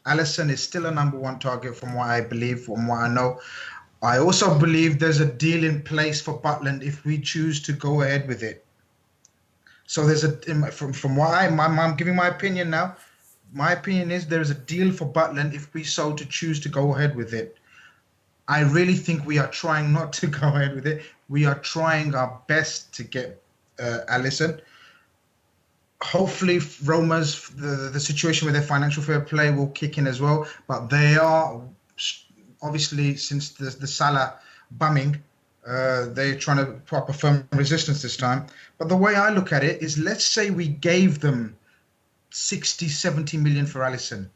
Alisson is still a number 1 target from what I believe, from what I know. I also believe there's a deal in place for Butland if we choose to go ahead with it. So there's from what I'm giving my opinion now. My opinion is there's a deal for Butland if we so to choose to go ahead with it. I really think we are trying not to go ahead with it. We are trying our best to get Alisson. Hopefully, Roma's the situation with their financial fair play will kick in as well. But they are obviously, since the Salah bumming, they're trying to put up a firm resistance this time. But the way I look at it is, let's say we gave them 60, 70 million for Alisson.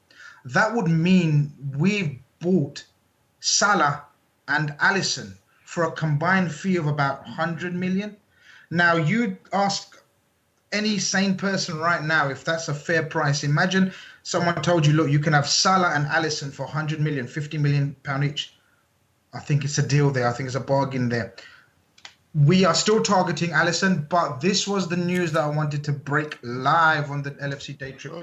That would mean we've bought Salah and Alisson for a combined fee of about 100 million. Now, you'd ask any sane person right now if that's a fair price. Imagine someone told you, look, you can have Salah and Alisson for 100 million, 50 million pound each. I think it's a deal there. I think it's a bargain there. We are still targeting Alisson, but this was the news that I wanted to break live on the LFC Day Trip.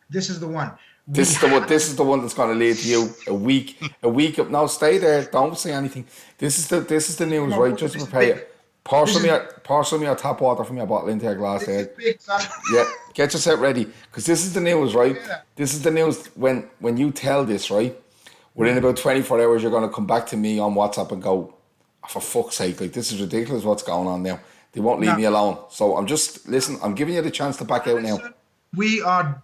This is the one. This is the one that's going to lead to you a week of no. Stay there. Don't say anything. This is the news, right? Just to prepare you. Pour some of your tap water from your bottle into your glass there. Yeah, get yourself ready because this is the news, right? Yeah. This is the news. When you tell this, right? Within about 24 hours, you're going to come back to me on WhatsApp and go, for fuck's sake, like this is ridiculous. What's going on now? They won't leave me alone. So I'm giving you the chance to back out now. We are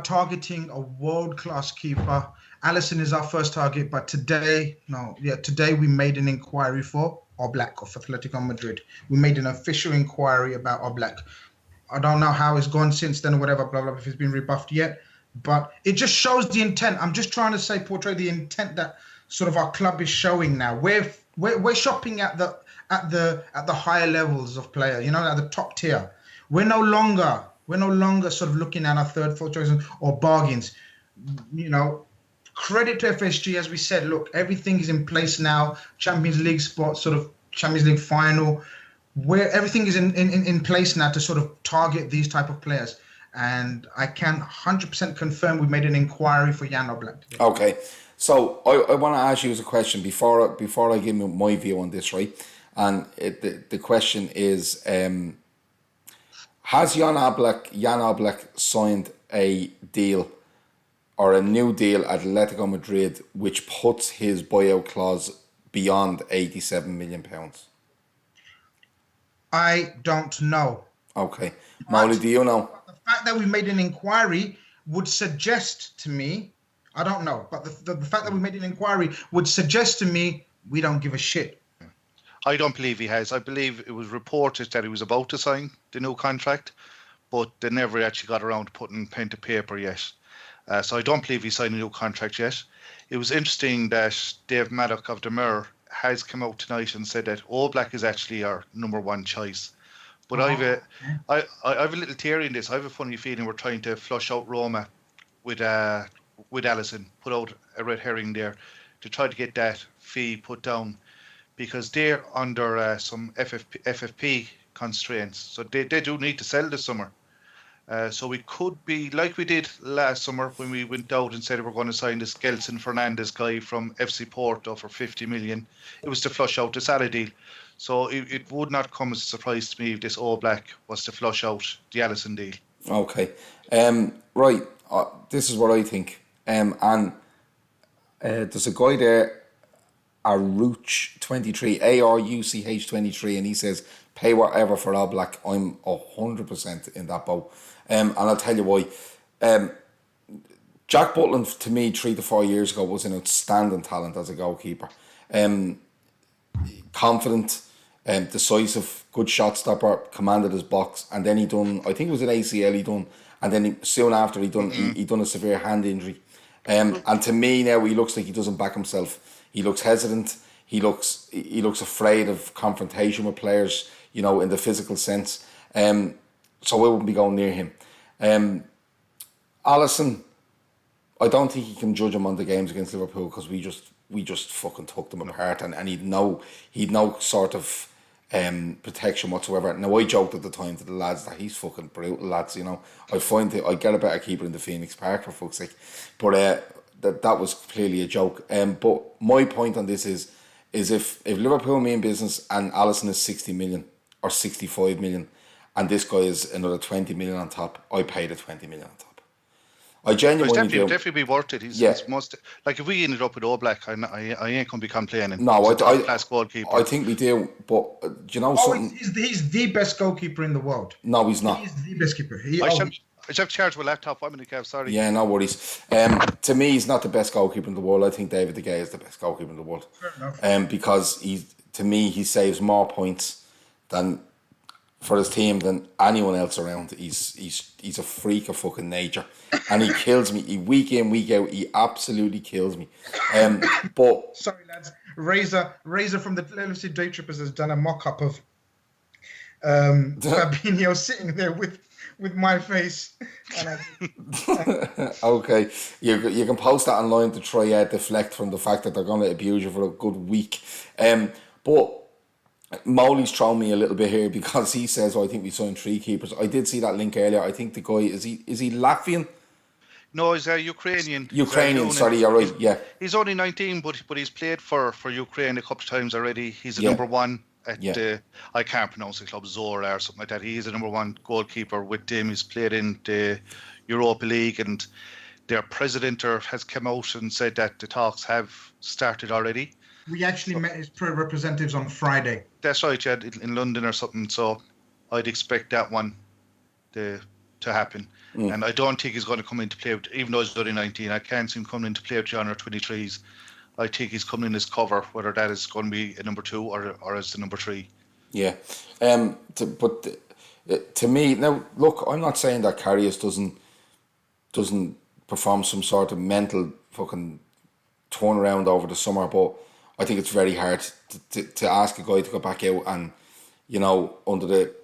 targeting a world-class keeper. Alisson is our first target, but today we made an inquiry for Oblak of Atletico Madrid. We made an official inquiry about Oblak. I don't know how it's gone since then or whatever, blah, blah, if it's been rebuffed yet, but it just shows the intent. I'm just trying to portray the intent that sort of our club is showing now. We're shopping at the higher levels of player, at the top tier. We're no longer sort of looking at our third, fourth choices or bargains. Credit to FSG, as we said, look, everything is in place now. Champions League spot, sort of Champions League final, where everything is in place now to sort of target these type of players. And I can 100% confirm we made an inquiry for Jan Oblak. Okay, so I want to ask you a question before I give you my view on this, right? And the question is, has Jan Oblak signed a deal or a new deal at Atletico Madrid which puts his buyout clause beyond £87 million? I don't know. Okay. Molly, do you know? The fact that we made an inquiry would suggest to me, I don't know, but the fact that we made an inquiry would suggest to me we don't give a shit. I don't believe he has. I believe it was reported that he was about to sign the new contract, but they never actually got around to putting pen to paper yet. So I don't believe he signed a new contract yet. It was interesting that Dave Maddock of the Mirror has come out tonight and said that Oblak is actually our number one choice. But I have a little theory in this. I have a funny feeling we're trying to flush out Roma with Alisson, put out a red herring there to try to get that fee put down because they're under some FFP constraints. So they do need to sell this summer. So we could be like we did last summer when we went out and said we were going to sign this Gelson Fernandez guy from FC Porto for 50 million. It was to flush out the Salah deal. So it would not come as a surprise to me if this Oblak was to flush out the Alisson deal. Okay. Right. This is what I think. And there's a guy there, Aruch23, ARUCH23, and he says, pay whatever for Oblak. I'm 100% in that boat. And I'll tell you why. Jack Butland, to me, 3 to 4 years ago, was an outstanding talent as a goalkeeper. Confident, decisive, good shot stopper, commanded his box, and then he done, I think it was an ACL he done, and then soon after he done a severe hand injury. And to me now, he looks like he doesn't back himself. He looks hesitant. He looks afraid of confrontation with players, in the physical sense. So I wouldn't be going near him. Alisson, I don't think you can judge him on the games against Liverpool because we just fucking took them apart, and he'd no sort of protection whatsoever. Now I joked at the time to the lads that he's fucking brutal, lads. I get a better keeper in the Phoenix Park for fuck's sake, but that was clearly a joke. But my point on this is if Liverpool mean business and Alisson is 60 million or 65 million, and this guy is another 20 million on top, I pay the 20 million on top. I genuinely do. Definitely be worth it. He's most, like if we ended up with Oblak, I ain't going to be complaining. No, he's a top-class goalkeeper. I think we do, but do you know something? He's the best goalkeeper in the world. No, he's not. He's the best keeper. I should have charged my laptop. I'm in the cab, sorry. Yeah, no worries. To me, he's not the best goalkeeper in the world. I think David De Gea is the best goalkeeper in the world. Fair enough. Because to me, he saves more points for his team than anyone else around. He's a freak of fucking nature, and he kills me. Week in, week out, he absolutely kills me. But sorry, lads. Razor from the LFC Day Trippers has done a mock-up of Fabinho sitting there with my face. Okay, you can post that online to try deflect from the fact that they're going to abuse you for a good week. But Moley's thrown me a little bit here because he says, I think we signed 3 keepers. I did see that link earlier. I think the guy, is he Latvian? No, he's Ukrainian. Ukrainian, sorry, you're right, yeah. He's only 19, but he's played for Ukraine a couple of times already. He's a number one at, I can't pronounce the club, Zora or something like that. He's a number one goalkeeper with them. He's played in the Europa League, and their president has come out and said that the talks have started already. We actually met his representatives on Friday. That's right, yeah, in London or something. So I'd expect that one to happen. And I don't think he's going to come into play, even though he's only 19. I can't see him coming into play with the under 23s. I think he's coming in as cover, whether that is going to be a number 2 or as the number 3. Yeah. To me, now, look, I'm not saying that Karius doesn't perform some sort of mental fucking turnaround over the summer, but I think it's very hard to ask a guy to go back out and, under the...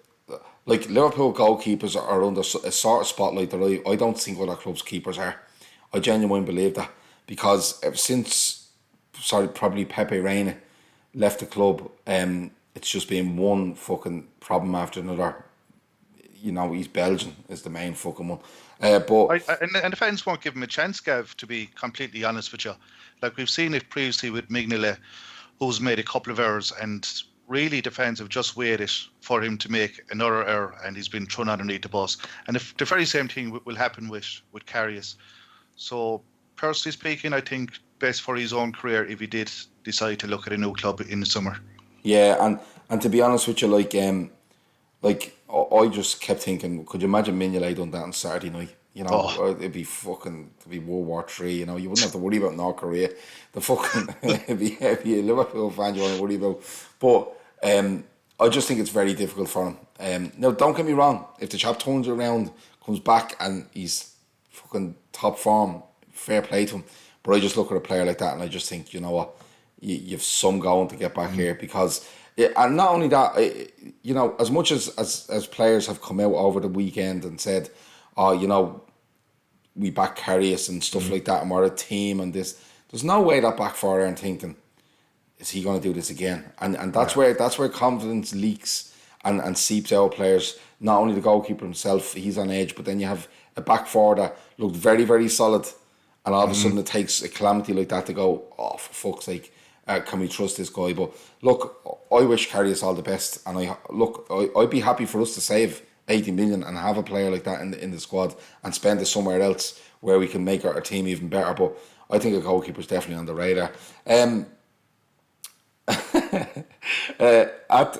Like, Liverpool goalkeepers are under a sort of spotlight that I don't think other clubs' keepers are. I genuinely believe that. Because ever since, probably Pepe Reina left the club, it's just been one fucking problem after another. He's Belgian is the main fucking one. And the fans won't give him a chance, Gav, to be completely honest with you. Like, we've seen it previously with Mignolet, who's made a couple of errors, and really the fans have just waited for him to make another error, and he's been thrown underneath the bus. And if the very same thing will happen with Karius. So, personally speaking, I think best for his own career if he did decide to look at a new club in the summer. Yeah, and to be honest with you, I just kept thinking, could you imagine Mignolet done that on Saturday night? It'd be World War III. You wouldn't have to worry about North Korea. The fucking it'd be a Liverpool fan you want to worry about. But I just think it's very difficult for him. Now, don't get me wrong. If the chap turns around, comes back, and he's fucking top form, fair play to him. But I just look at a player like that, and I just think, you know what, you've some going to get back here because. And not only that, as much as players have come out over the weekend and said, we back Karius and stuff like that, and we're a team and this, there's no way that back four aren't thinking, is he going to do this again? And that's where confidence leaks and seeps out players. Not only the goalkeeper himself, he's on edge, but then you have a back four that looked very, very solid, and all of a sudden it takes a calamity like that to go, oh, for fuck's sake. Can we trust this guy? But look, I wish Karius all the best, and I'd be happy for us to save 80 million and have a player like that in the squad and spend it somewhere else where we can make our team even better. But I think a goalkeeper's definitely on the radar. At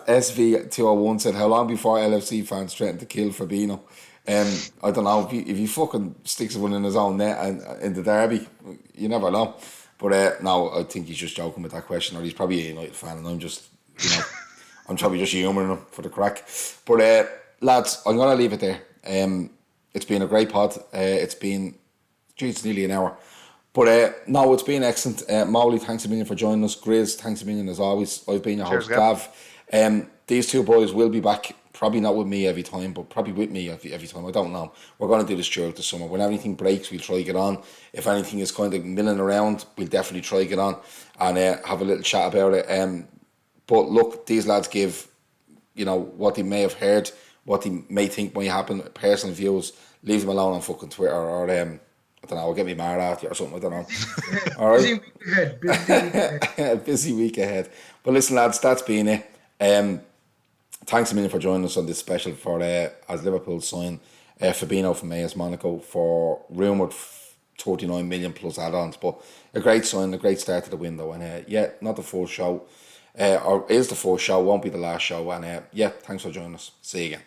SV201 said, how long before LFC fans threaten to kill Fabinho? I don't know, if he fucking sticks one in his own net and in the derby, you never know. But no, I think he's just joking with that question, or he's probably a United fan, and I'm just, I'm probably just humouring him for the crack. But lads, I'm going to leave it there. It's been a great pod. It's nearly an hour. But no, it's been excellent. Moley, thanks a million for joining us. Grizz, thanks a million as always. I've been your host, Gav. These two boys will be back. Probably not with me every time, but probably with me every time. I don't know. We're going to do this throughout the summer. When anything breaks, we'll try to get on. If anything is kind of milling around, we'll definitely try to get on and have a little chat about it. But look, these lads give, what they may have heard, what they may think might happen, personal views. Leave them alone on fucking Twitter or I don't know, I'll get me mad at you or something, I don't know. All right? Busy week ahead. Busy week ahead. But listen, lads, that's been it. Thanks a million for joining us on this special for as Liverpool sign Fabinho from AS Monaco for rumoured 39 million plus add-ons. But a great sign, a great start to the window. And not the full show, or is the full show, won't be the last show. And thanks for joining us. See you again.